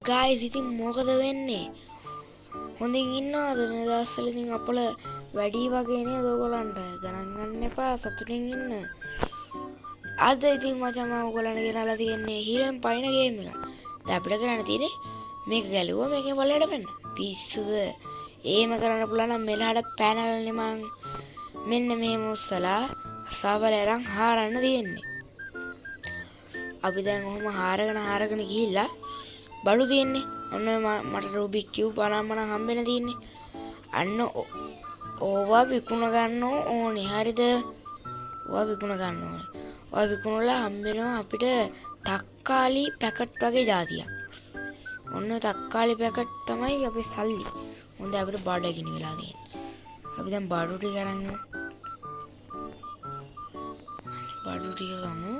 ගායිස් ඉතින් මොකද වෙන්නේ? හොඳින් ඉන්නවද මේ දවස්වල? ඉතින් අපල වැඩි වගේ නේද ඔයගොල්ලන්ට? ගණන් ගන්න එපා, සතුටින් ඉන්න. අද ඉතින් මචං මම ඔයගොල්ලන්ට ගෙනල්ලා තියෙන්නේ හිරෙන් පයින් ගේම් එක. දැන් අපිට කරන්න තියෙන්නේ මේක ගැලුවා මේකේ පල්ලයට වෙන්න. පිස්සුද? එහෙම කරන්න පුළුවන් නම් මෙලහට පැනල්නේ මං. මෙන්න මේ මුස්සලා සබලෙන් හාරන්න තියෙන්නේ. අපි දැන් ඔහොම හාරගෙන ගිහිල්ලා බඩු තියෙන්නේ. ඔන්න මට රුබික් කියුබ් බලන්න හම්බෙන්න තියෙන්නේ. අන්න ඕවා විකුණ ගන්න ඕනේ. හරිද? ඕවා විකුණ ගන්න ඕනේ. ඕවා විකුණලා හම්බෙනවා අපිට තක්කාලි පැකට් වගේ જાතියක්. ඔන්න තක්කාලි පැකට් තමයි අපේ සල්ලි. හොඳ අපිට බඩගිනි වෙලා තියෙන්නේ. අපි දැන් බඩු ටික අරන් යමු. බඩු ටික ගමු.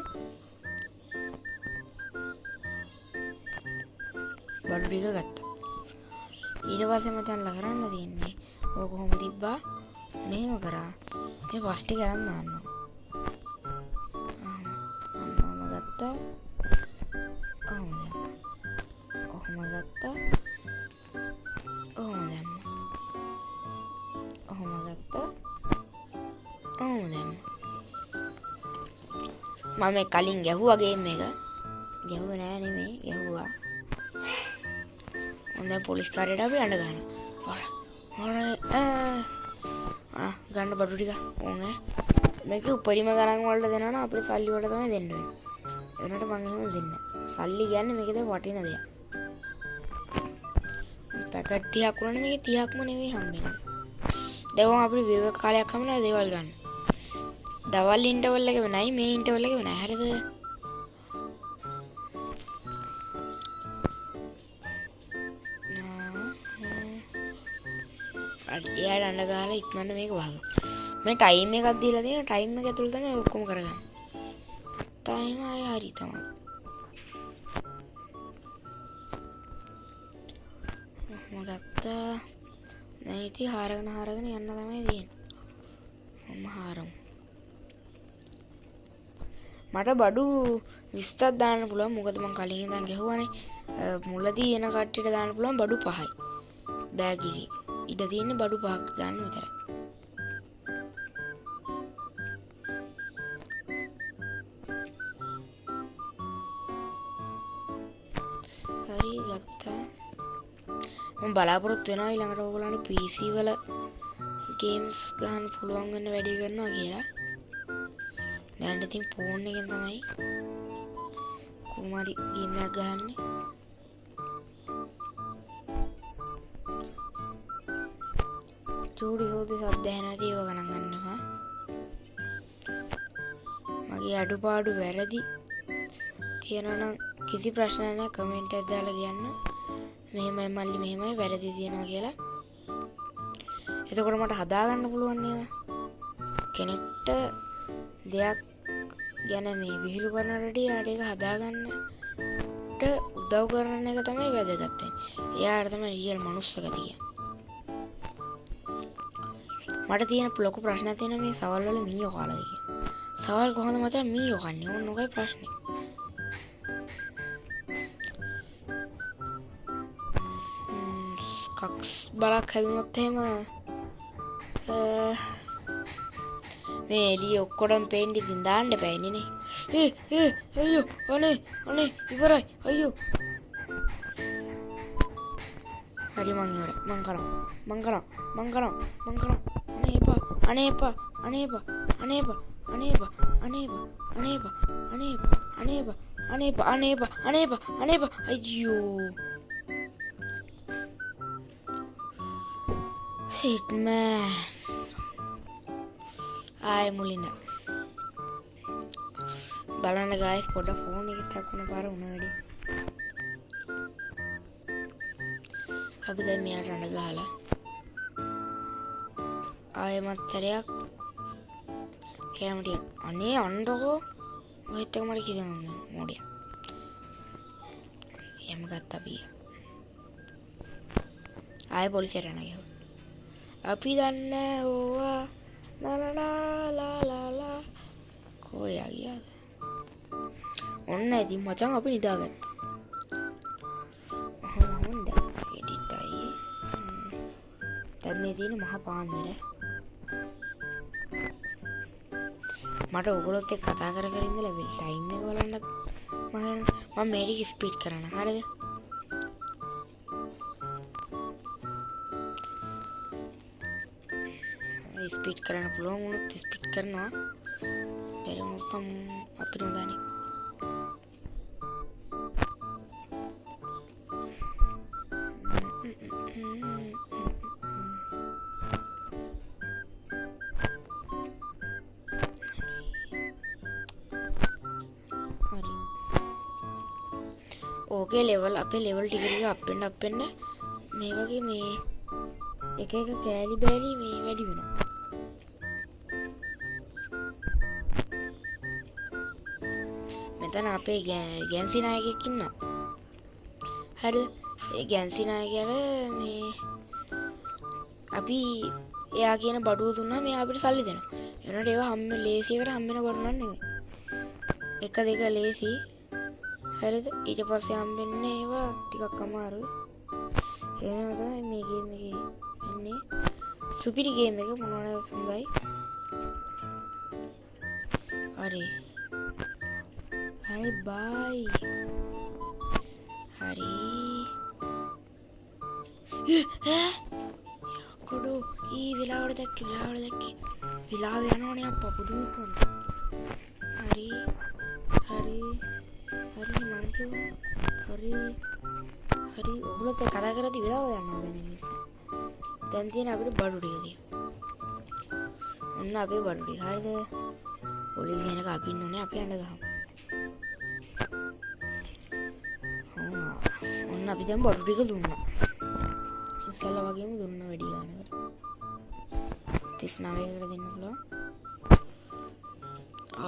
බඩු ටික ගත්තා. ඊට පස්සේ මචං ලා කරන්න තියෙන්නේ ඕක කොහොම තිබ්බා මෙහෙම කරා. මේ පස් ටික අරන් දාන්න. ඔහොම ගත්තා. ඔහොම ගත්තා. ඔහොම දැම්මා. ඔහොම ගත්තා. ඔහොම දැම්මා. මම කලින් ගැහුවා ගේම් එක. ගැහුවේ නෑ නෙමෙයි ගැහුවා. දැන් පොලිස් කාර්යයට අපි යන්න ගන්නවා. ගන්න බඩු ටික ඕන ඈ. මේක උපරිම ගණන් වලට දෙනවා නම් අපිට සල්ලි වලට තමයි දෙන්න වෙන්නේ. එනකොට මං එහෙම දෙන්නේ නැහැ. සල්ලි කියන්නේ මේකේ තියෙන වටින දෙයක්. පැකට් 30ක් වුණානේ මේකේ 30ක්ම නෙවෙයි හම්බෙන්නේ. දැන් අපිට විවේක කාලයක් හම්බෙනවා දේවල් ගන්න. දවල් ඉන්ටර්වල් එක වෙනයි මේ ඉන්ටර්වල් එක වෙනයි. හරිද? එයාට අඬ ගහලා ඉක්මනට මේක වහගන්න. මේ ටයිම් එකක් දීලා තියෙනවා. ටයිම් එක ඇතුළත තමයි ඔක්කොම කරගන්න. ටයිම් ආයෙ හරි තමයි. මම ගත්තා. දැන් ඉතින් හාරගෙන යන්න තමයි තියෙන්නේ. මම හාරමු. මට බඩු 20ක් දාන්න පුළුවන්. මොකද මම කලින් ඉඳන් ගැහුවානේ. මුලදී එන කට්ටියට දාන්න පුළුවන් බඩු 5යි. බෑග් එකේ. ඉඩ තියෙන්නේ බඩු 5ක් දාන්න විතරයි. හරි ගත්තා. මම බලාපොරොත්තු වෙනවා ඊළඟට ඕගොල්ලන්ට PC වල ගේම්ස් ගන්න පුළුවන් වෙන වැඩි කරනවා කියලා. දැන් ඉතින් ෆෝන් එකෙන් තමයි කොහොමරි ගේම් එකක් ගහන්නේ. චූඩි හොදේ සද්ද ඇහෙනවා ඒව ගණන් ගන්නවා. මගේ අඩුපාඩු වැරදි තියෙනවා නම් කිසි ප්‍රශ්නයක් නැහැ කමෙන්ට් එකක් දාලා කියන්න. මෙහෙමයි මල්ලි මෙහෙමයි වැරදි තියෙනවා කියලා. එතකොට මට හදාගන්න පුළුවන් නේද? කෙනෙක්ට දෙයක් ගැන මේ විහිළු කරනකොට යාට ඒක හදාගන්නට උදව් කරන එක තමයි වැදගත් වෙන්නේ. එයාට තමයි රියල් මනුස්ස ගතිය කියන්නේ. මට තියෙන ලොකු ප්‍රශ්නයක් තියෙනවා මේ සවල් වල මීයෝ කාලාද කියලා. සවල් කොහොමද මචං මීයෝ කන්නේ? ඕන ඔකයි ප්‍රශ්නේ. කක්ස් බලක් හැදුනොත් එහෙම මේ එළිය ඔක්කොටම පේන්න ඉතින් දාන්න බෑනේ නේ. අයියෝ අනේ ඉවරයි අයියෝ. හරි මං ඉවරයි. මං කරා. අනේපා අයියෝ. shit man. ආයෙ මුලින්ද බලන්න guys පොඩ ෆෝන් එක ස්ටක් වුණ පාර උන වැඩි. අපි දැන් මෙයාට අඬ ගහලා ආයෙමත් සැරයක් කැමටියක් අනේ අඬකෝ ඔයත් එක මට කිසිම මොඩිය එහෙම ගත්තා බිය. ආයෙ පොලිසියට යනවා ගියා. අපි දන්නේ ඕවා ලා කොයා ගියාද? ඔන්න ඉතින් මචං අපි නිදාගත්තා. දැන් මේ තියෙන මහා පාන්දර. මට ඔයගොල්ලොත් එක්ක කතා කර කර ඉඳලා ටයිම් එක බලන්නත් මම මේක ස්පීඩ් කරන්න. හරිද? ස්පීඩ් කරන්න පුළුවන් වුණොත් ස්පීඩ් කරනවා. බැරි වුණොත් අපිට හොඳයි. ඕකේ ලෙවල් අපේ ලෙවල් ටික ටික අප් වෙන්න මේ වගේ මේ එක එක කෑලි බෑලි මේ වැඩි වෙනවා. මෙතන අපේ ගැන්සි නායකයෙක් ඉන්නවා. හරිද? ඒ ගැන්සි නායකයාට මේ අපි එයා කියන බඩුව දුන්නා මේ අපිට සල්ලි දෙනවා. එනකොට ඒවා හැම ලේසියකට හැම වෙන බඩු නෙමෙයි. එක දෙක ලේසි. හරිද? ඊට පස්සේ හම්බෙන්නේ ඒවා ටිකක් අමාරුයි. ඒ වෙනම තමයි මේ ගේම් එකේ ඉන්නේ. සුපිරි ගේම් එක මොනවද හොඳයි. හරි. හරි බයි. හරි. කොඩු ඊ විලාවඩ දැක්කේ. විලාව යනවනේ අප්පා පුදුම කොන්න. හරි. මං කිව්වා හරි ඔගොල්ලෝ කතා කරද්දි විලාව යනවා දැන් තියෙන අපිට බඩු ටික තියෙනවා. ඔන්න අපේ බඩු ටික. හරිද? ඔලි කියනක අපි ඉන්නෝනේ අපි යන්න ගහමු. ඔන්න අපි දැන් බඩු ටික දුන්නා. ඉස්සෙල්ලා වගේම දුන්නා වැඩි ගානකට. 39කට දෙන්න පුළුවන්.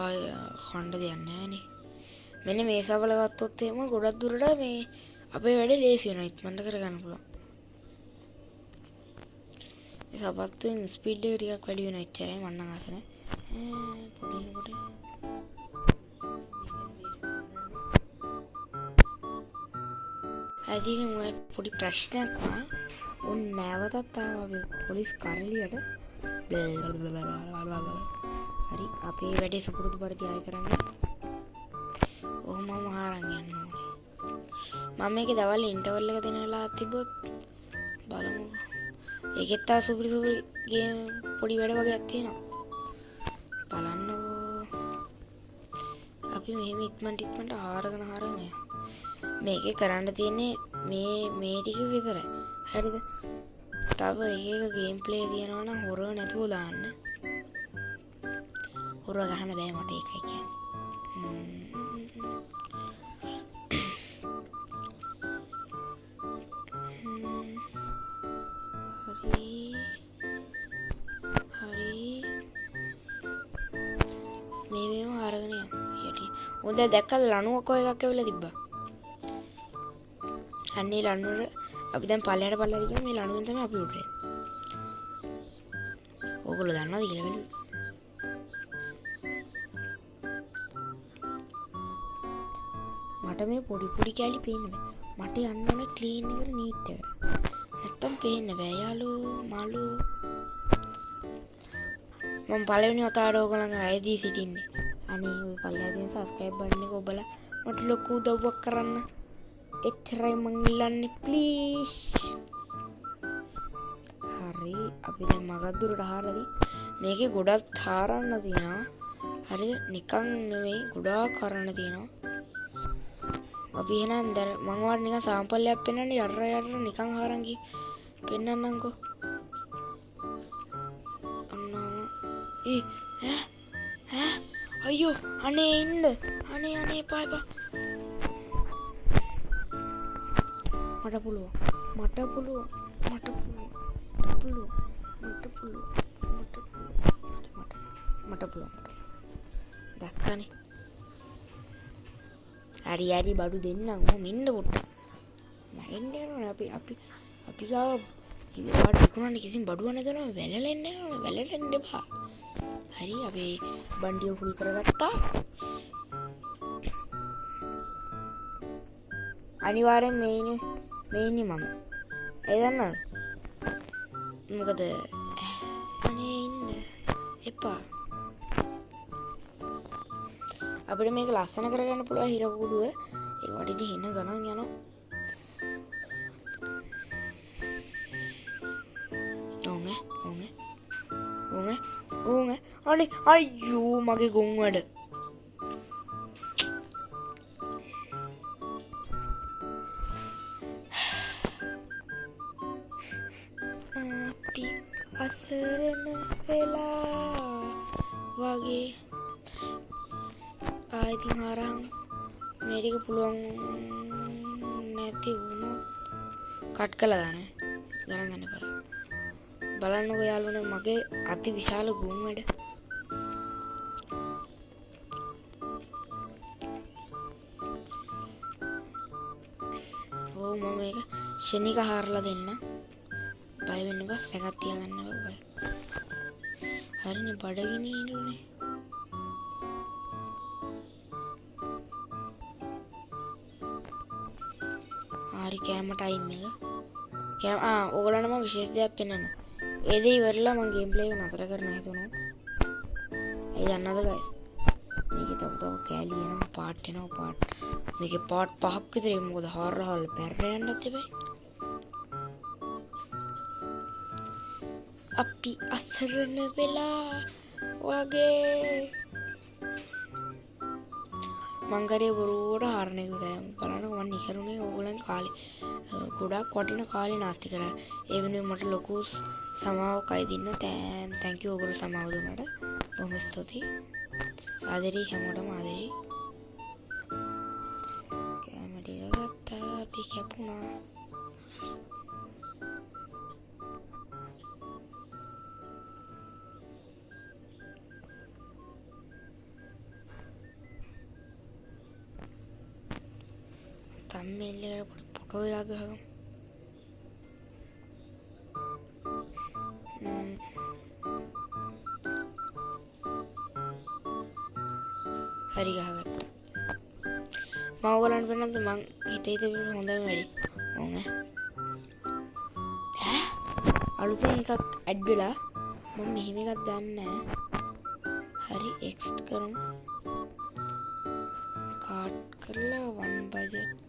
ආය ඛණ්ඩ දෙයක් නැහැනේ. මෙන්න මේ සබල ගත්තොත් එහෙම ගොඩක් දුරට මේ අපේ වැඩේ ලේසි වෙනවා. ඉක්මනට කරගන්න පුළුවන්. මේ සපත්තුවෙන් ස්පීඩ් එක ටිකක් වැඩි වෙනවා. එච්චරයි මම නම් අසන. පොඩිනකොට ඇයි මේ පොඩි ප්‍රශ්නයක් නා උන් නැවතත් ආවා පොලිස් කාර්යාලයට. හරි අපේ වැඩේ සපුරුදු පරිදි ආයෙ කරන්න. ඔහොමම හරන් යන්න ඕනේ. මම මේකේ දවල් ඉන්ටර්වල් එක දෙන වෙලාව තිබ්බොත් බලමු. ඒකෙත් තා සුපිරි ගේම් පොඩි වැඩ වගේක් තියෙනවා. බලන්නකෝ. අපි මෙහෙම ඉක්මනට හාරගෙන මේකේ කරන්න තියෙන්නේ මේ ටික විතරයි. හරිද? තව එක ගේම් ප්ලේ තියෙනවා නම් හොරව නැතුව දාන්න. හොරව ගහන්න බෑ මට ඒකයි කියන්නේ. මේව අරගෙන යටි. හොඳ දැක්කද ලණුවක් ඔය එකක් ඇවිල්ලා තිබ්බා. අන්නේ ලණුවර අපි දැන් පල්ලයට ගියා. මේ ලණුවෙන් තමයි අපි උඩට එන්නේ. ඕගොල්ලෝ දන්නවද කියලා බලන්න. මට මේ පොඩි කැලි පේන්නේ බෑ. මට යන්න ඕනේ ක්ලීන් එකට නීට් එකට. නැත්තම් පේන්නේ බෑ යාළුවෝ මාළුවෝ. මම පළවෙනි වතාවට ඕගොල්ලන්ගේ අයදී සිටින්නේ. අනේ ඔය පල්ලෙහා තියෙන subscribe button එක ඔබලා මට ලොකු උදව්වක් කරන්න. එච්චරයි මං ඉල්ලන්නේ ප්ලීස්. හරි අපි දැන් මගක් දුරට හරලා මේකේ ගොඩක් හරන්න තියෙනවා. හරිද? නිකන් නෙවෙයි ගොඩාක් හරන්න තියෙනවා. අපි එහෙනම් දැන් මම වාට නිකන් සාම්පල්යක් පෙන්නන්නේ යර නිකන් හරන් ගිහින් පෙන්නන්නම්කෝ. අයියෝ අනේ ඉන්න අනේ පායි මට පුළුවන් දැක්කනේ. හරි බඩු දෙන්නම්. ඔහොම ඉන්න පොඩ්ඩක්. මයින්ඩ් යනවා අපි ගාව ඉතින් විකුණන්න කිසිම බඩුවක් නැතනම වැළලෙන්න එපා. හරි අපි බණ්ඩිය ෆුල් කරගත්තා. අනිවාර්යෙන් මේ ඉන්නේ මම. ඒ දන්නවද? මොකද අනේ ඉන්න එපා. අපිට මේක ලස්සන කරගන්න පුළුවන් හිර කුඩුව. ඒ වටේදී හින ගණන් යනවා. ඕනේ අනේ අයියෝ මගේ ගොන් වැඩ. අපි අසරණ වෙලා වගේ ආයිතින් හරන් මේක පුළුවන් නැති වුණොත් කට් කළා දාන්නේ ගණන් ගන්න බෑ. බලන්නකො යාළුවනේ මගේ අති විශාල ගුම් වැඩ. ඕ මම මේක ශනික හාරලා දෙන්න. බය වෙන්න බෑ සැකත් තියාගන්න බෑ. හරිනේ බඩගිනි ඉන්නුනේ. හරි කැම ටයිම් එක. ඕගොල්ලන්ට මම විශේෂ දෙයක් පෙන්නන්න. ඒ දේ ඉවරලා මම ගේම් ප්ලේ එක නතර කරන්න හිතුණා. ඒ දන්නවද ගයිස්? මේකේ තව කෑලි එනවා පාර්ට් එනවා පාර්ට්. මේකේ පාර්ට් 5ක් විතර එමු. මොකද හාරහල් පැරලා යන්නත් එපා. අපි අසරණ වෙලා වගේ මං කරේ බොරුවට හාරණේ බලන්න මම නිකරුණේ ඕගොල්ලන් කාලේ ගොඩක් වටින කාලේ නාස්ති කරා. ඒ වෙනුවෙන් මට ලොකු සමාවක් අය දෙන්න thank you ඔයගොල්ලෝ සමාව දුන්නාට. බොහොම ස්තුතියි. ආදරේ හැමෝටම ආදරේ. කැමරේ ගත්තා අපි කැපුණා. thumbnail එකට ෆොටෝ එකක් ගහගමු. හරි ගහගත්තා. මම ඔයගලන්ට පෙන්නන්නද මං හිතේ තිබුණ හොඳම වැඩි. ඕනේ. අලුතෙන් එකක් ඇඩ් වෙලා මම මෙහෙම එකක් දාන්නේ නැහැ. හරි එක්ස්ට් කරමු. කාට් කරලා වන් බජට්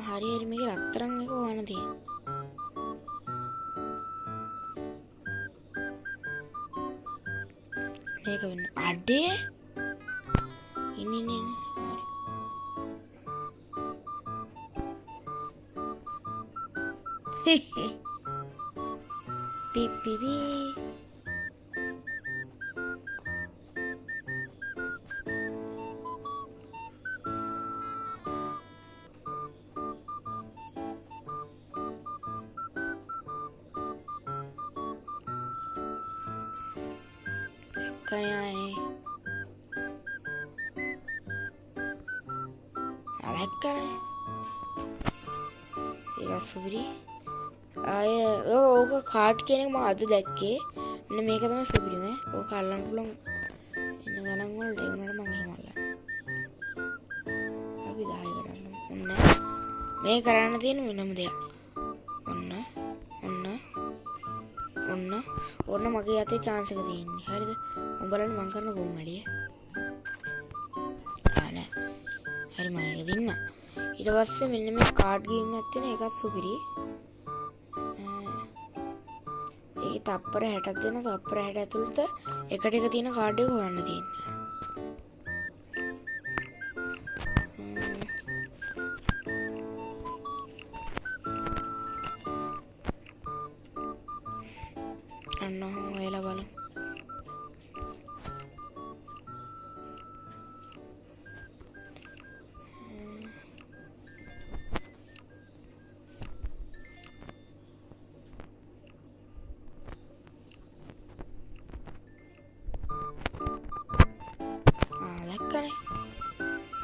හරි මේක රත්තරන් එක වහන තියෙන. මේක වෙන්න අඩේ ඉන්නේ හරි පිපිපි කයයි අලක්කනේ ඒක සුබරි ආය ඕක කාට් කියන එක මම අද දැක්කේ. මෙන්න මේක තමයි සුබරිම. ඕක අල්ලන්න පුළුවන් ඉන්න ගණන් වලට ඒ වුණාට මම එහෙම අල්ලන්නේ. අපි 10 කරන්න. ඔන්න මේ කරන්න තියෙන වෙනම දෙයක්. ඔන්න මගේ අතේ chance එක තියෙන්නේ. හරිද? උඹලන් මං කරන ගොම් වැඩිය. නෑ. හරි මම ඒක දෙන්න. ඊට පස්සේ මෙන්න මේ කාඩ් ගේම් එකක් තියෙන එකත් සුපිරි. ඒකේ තප්පර 60ක් දෙන තප්පර 60 ඇතුළත එකට එක තියෙන කාඩ් එක හොයන්න තියෙන්නේ. අන්න හොයලා බලමු.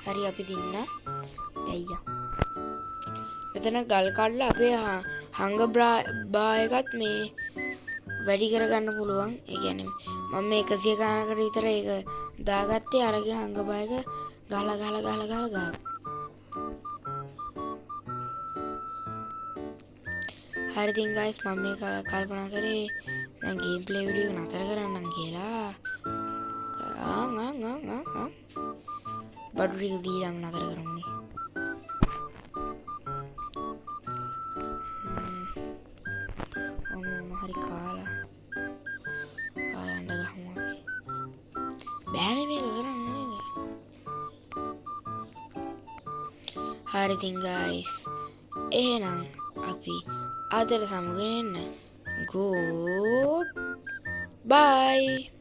හරි අපි දින්න දැයියා. මෙතන ගල් කඩලා අපේ හංග බා එකත් මේ වැඩි කරගන්න පුළුවන්. ඒ කියන්නේ මම මේ 100 ගානකට විතර ඒක දාගත්තේ අරගෙන අංගබයක ගහලා. හරි ඉතින් guys මම මේක කල්පනා කරේ දැන් ගේම් ප්ලේ වීඩියෝ එක නතර කරන්නම් කියලා. බඩු ටික දීලා නතර කරමුනේ. හරි කාලා ආයන්න ගහමු අපි. බෑනේ මේක කරන්න නේද? හරි ඉතින් guys එහෙනම් අපි අදට සමුගෙන එන්න. Good bye.